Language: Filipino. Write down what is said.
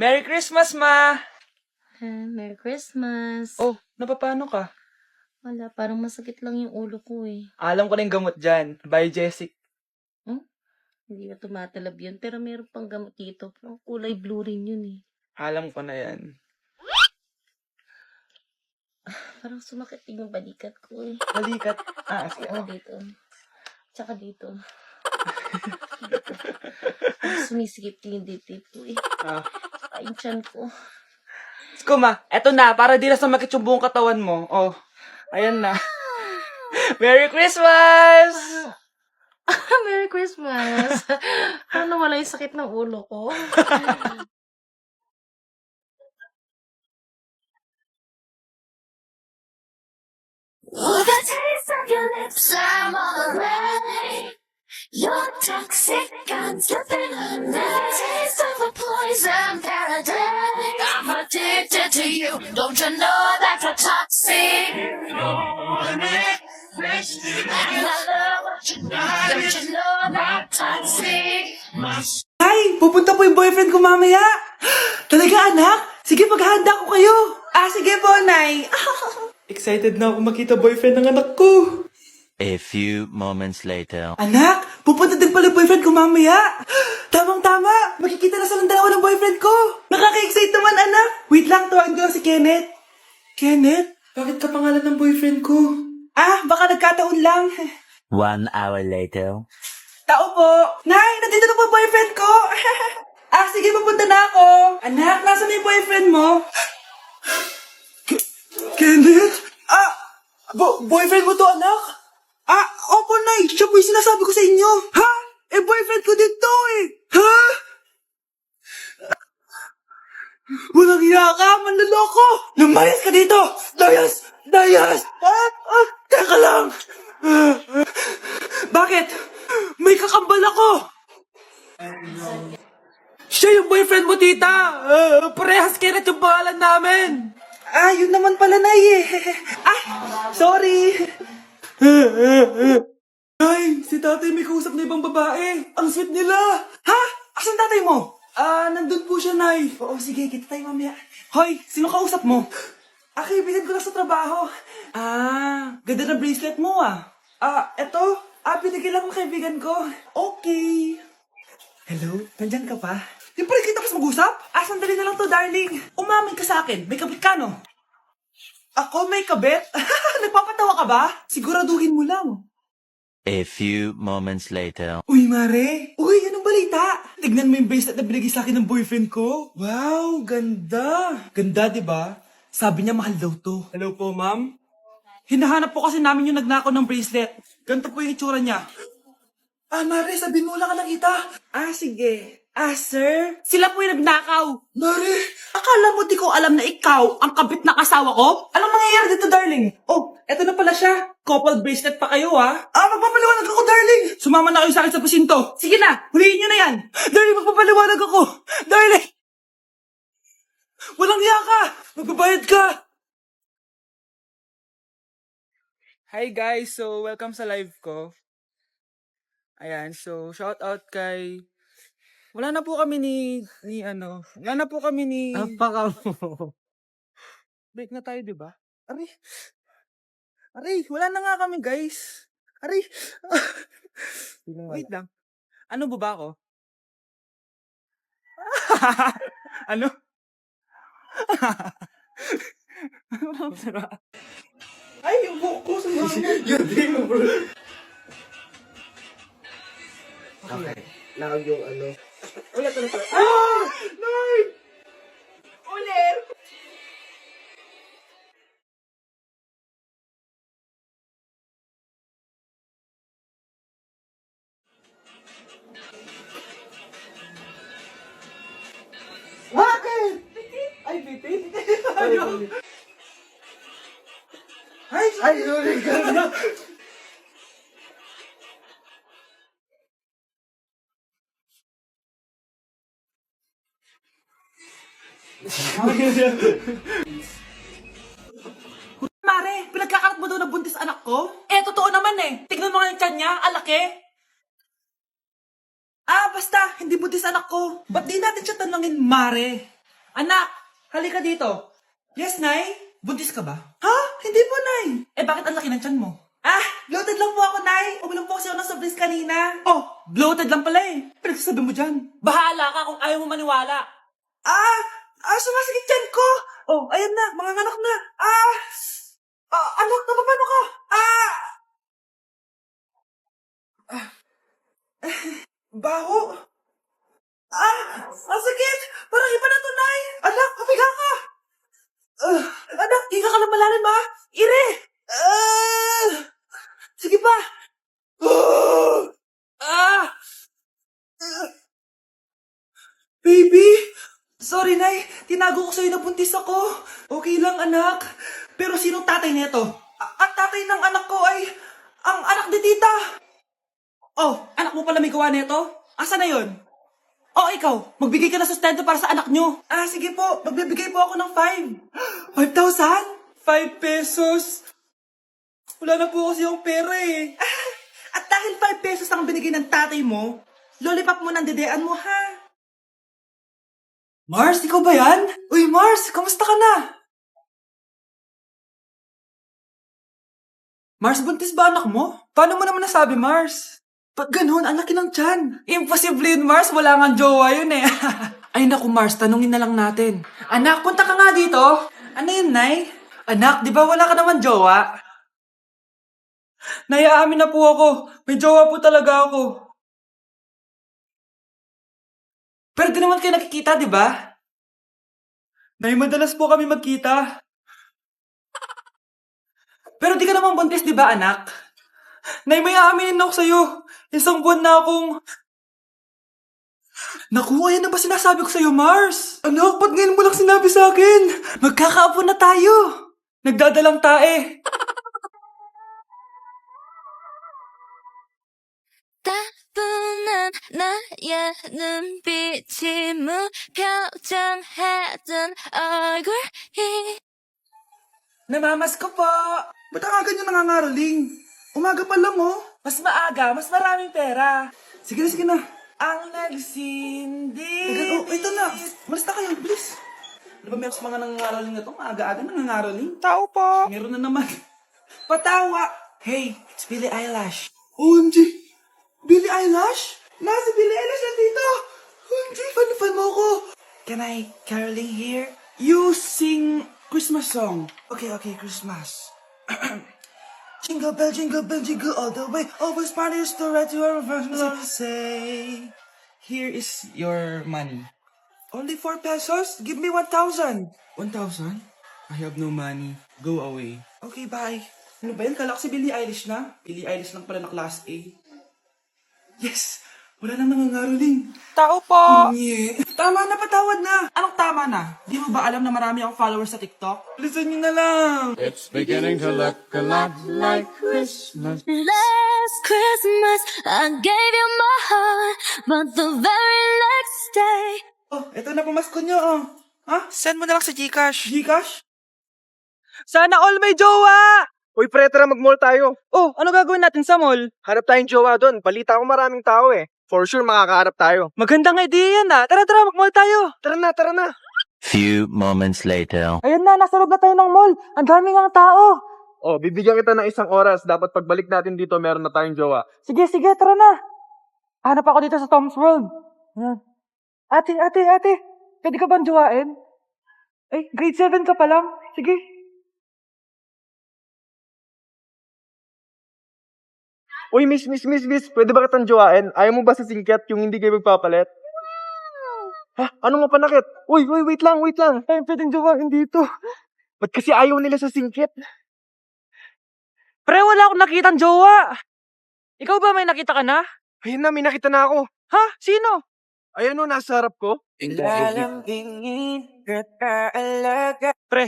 Merry Christmas, Ma! Merry Christmas. Oh, napapano ka? Wala, parang masakit lang yung ulo ko eh. Alam ko na yung gamot dyan. By Jessic. Hindi na tumatalab yun, pero meron pang gamot dito. Parang kulay blue rin yun eh. Alam ko na yan. Parang sumakit din yung balikat ko eh. Balikat. Sige. Oo, dito. Tsaka dito. Parang sumisikip din yung dibdib ko eh. Tsaka yung tiyan ko. Ma, eto na. Para di na sumakit yung buong katawan mo. Oh, ayan na. Merry Christmas! Merry Christmas! Parang nawala yung sakit ng ulo ko. Oh, the taste of your lips, I'm alright. You're toxic, I'm slipping under. Taste of a poison paradise. I'm addicted to you. Don't you know that you're toxic? And I love what you do. Don't you know that toxic? Ay, pupunta po yung boyfriend ko mamaya. Talaga, anak? Sige, paghahanda ko kayo. Sige po, Nay. Excited na ako makita boyfriend ng anak ko. A few moments later. Anak, pupunta din pala yung boyfriend ko mamaya. Tamang-tama, makikita na silang dalawa ng boyfriend ko. Nakaka-excite naman, anak. Wait lang, tawagin ko lang si Kenneth. Kenneth? Bakit ka pangalan ng boyfriend ko? Baka nagkataon lang. 1 hour later. Tao po. Nay, nandito na po ang boyfriend ko. Sige, pupunta na ako. Anak, nasa na yung boyfriend mo? Kenneth? Boyfriend mo to, anak? Opo, Nay. Siya po yung sinasabi ko sa inyo. Ha? Boyfriend ko din to eh. Ha? Walang hiya ka, manloloko. Lumayas ka dito. Layas. Teka lang. Bakit? May kakambal ako. Siya yung boyfriend mo, tita. Parehas Kenneth yung pangalan namin. Yun naman pala, Nay eh. Sorry. Ay, si tatay may kausap na ibang babae. Ang sweet nila. Ha? Asan tatay mo? Nandun po siya, Nay. Oo, sige, kita tayo mamaya. Hoy, sino kausap mo? Kaibigan ko lang sa trabaho. Ganda ng bracelet mo eto. Pinigil lang ng kaibigan ko. Okay. Hello, nandyan ka pa? Di pa rin kita mas mag-usap? Sandali na lang to, darling. Umamin ka sa akin. May kabit ka, no? Ako may kabit? Nagpapatawa ka ba? Siguraduhin mo lang. A few moments later. Uy, Mare! Uy, anong balita? Tignan mo yung bracelet na binigay sa akin ng boyfriend ko. Wow, ganda. Ganda, di ba? Sabi niya mahal daw to. Hello po, ma'am. Hinahanap po kasi namin yung nagnakaw ng bracelet. Ganito po yung itsura niya. Mare, sabihin mo lang ka nakita. Sige. Sir? Sila po yung nagnakaw. Mare, akala mo di ko alam na ikaw ang kabit ng asawa ko? Anong mangyayari dito, darling? Oh, eto na pala siya. Couple bracelet pa kayo, magpapaliwanag ako, darling. Sumama na kayo sa akin sa pasinto. Sige na, huliin nyo na yan. Darling, magpapaliwanag ako. Darling! Walang hiya ka. Magbabayad ka. Hi guys, so welcome sa live ko. Ayan, so shout out kay... Wala na po kami wala na po kami ni... Apaka mo. Break na tayo, di ba? Aray, wala na nga kami, guys. Aray. Wait lang. Ano ba ako? Ano? Ay, yung buhok ko sumama. Yun din mo, bro. Okay. Now yung ano. Ulit. Nay! Ulit! Bakit? Ay, bitin? Ano? Ay, sorry ka na. Mare, pinagkakarat mo daw na buntis anak ko? Totoo naman Tignan mo nga yung tiyan niya, ang laki. Basta, hindi buntis anak ko. Ba't di natin siya tanongin, Mare? Anak, halika dito. Yes, Nay? Buntis ka ba? Ha? Hindi po, Nay. Eh, bakit ang laki ng tiyan mo? Ah, bloated lang po ako, Nay. Uminom po kasi ako ng soft kanina. Oh, bloated lang pala eh. Pinagsasabi mo dyan. Bahala ka kung ayaw mo maniwala. Sumasakit tiyan ko. Oh, ayan na, mga anak na. Anak, paano ka? Baho. Ang sakit. Parang iba na to, Nay. Anak, papiga ka. Anak, higa ka lang malalim, ha? Ire! Sige pa! Baby! Sorry, Nay. Tinago ko sa'yo na buntis ako. Okay lang, anak. Pero sinong tatay nito? Ang tatay ng anak ko ay ang anak ni tita. Oh, anak mo pala may gawa nito? Asa na yon? Oh, ikaw, magbigay ka ng sustento para sa anak nyo. Sige po, magbibigay po ako ng 5. 5,000? 5 pesos? Wala na po kasi yung pera eh. At dahil 5 pesos ang binigay ng tatay mo, lollipop mo ng dedean mo, ha? Mars, ikaw ba yan? Uy, Mars, kamusta ka na? Mars, buntis ba anak mo? Paano mo naman nasabi, Mars? Ba't ganun? Ang laki ng tiyan. Imposible yun, Mars. Wala nga jowa yun eh. Ay naku, Mars. Tanungin na lang natin. Anak, punta ka nga dito. Ano yun, Nay? Anak, di ba wala ka naman jowa? Nay, aamin na po ako. May jowa po talaga ako. Pero di naman kayo nakikita, di ba? Nay, madalas po kami magkita. Pero di ka naman buntis, di ba, anak? Nay, may aaminin ako sa'yo. Isang buwan na akong... Naku, ayan na ba sinasabi ko sa'yo, Mars? Anak, ba't ngayon mo lang sinabi sa akin? Magkakaapo na tayo. Nagdadalang tae. 따분한 나의 눈빛이 무표정했던 얼굴이 Namamas ko po. Ba't ang aga nyo nangangaroling? Umaga pa lang, oh. Mas maaga, mas maraming pera. Sige na, sige na. Ang nagsindi. Ito na. Malis na kayo, bilis. Ano ba meron sa mga nangangaroling na to? Maaga-aga nangangaroling? Tao po. Meron na naman. Patawa. Hey, it's Billie Eilish. OMG. Billie Eilish? Si Billie Eilish nandito. OMG, fan mo ko. Can I caroling here? You sing Christmas song. Okay, Christmas. Jingle bell, jingle all the way. Always parties to right to our first say. Here is your money. Only 4 pesos? Give me 1,000. 1,000? I have no money. Go away. Okay, bye. Ano ba yan? Kala ko si Billie Eilish na. Billie Eilish lang pala na class A. Yes! Wala nang nangangaroling. Tao po! Tama na, patawad na. Anong tama na? Di mo ba alam na marami akong followers sa TikTok? Listen nyo na lang. It's beginning to look a lot like Christmas. Last Christmas I gave you my heart, but the very next day Oh, eto na pamasko nyo, oh. Ha? Send mo na lang sa Gcash. Gcash? Sana all may jowa! Uy, pre, tara mag-mall tayo. Oh, ano gagawin natin sa mall? Hanap tayong jowa doon. Balita ko maraming tao eh. For sure, makakaharap tayo. Magandang idea yan ah. Tara, mag-mall tayo. Tara na. Few moments later. Ayun na, nasa loob na tayo ng mall. Ang daming ang tao. Oh, bibigyan kita ng 1 oras. Dapat pagbalik natin dito, meron na tayong jowa. Sige, tara na. Hanap ako dito sa Tom's World. Yan. Ate. Pwede ka bang jowain? Grade 7 ka pa lang. Sige. Uy, miss. Pwede ba kitang jowain? Ayaw mo ba sa singket yung hindi kayo magpapalit? Ha? Ano nga panakit? Uy, wait lang. Pwedeng jowain dito. Ba't kasi ayaw nila sa singket? Pre, wala akong nakitang jowa. Ikaw ba may nakita ka na? Ayun na, may nakita na ako. Ha? Sino? Ayun o, nasa harap ko. Pre,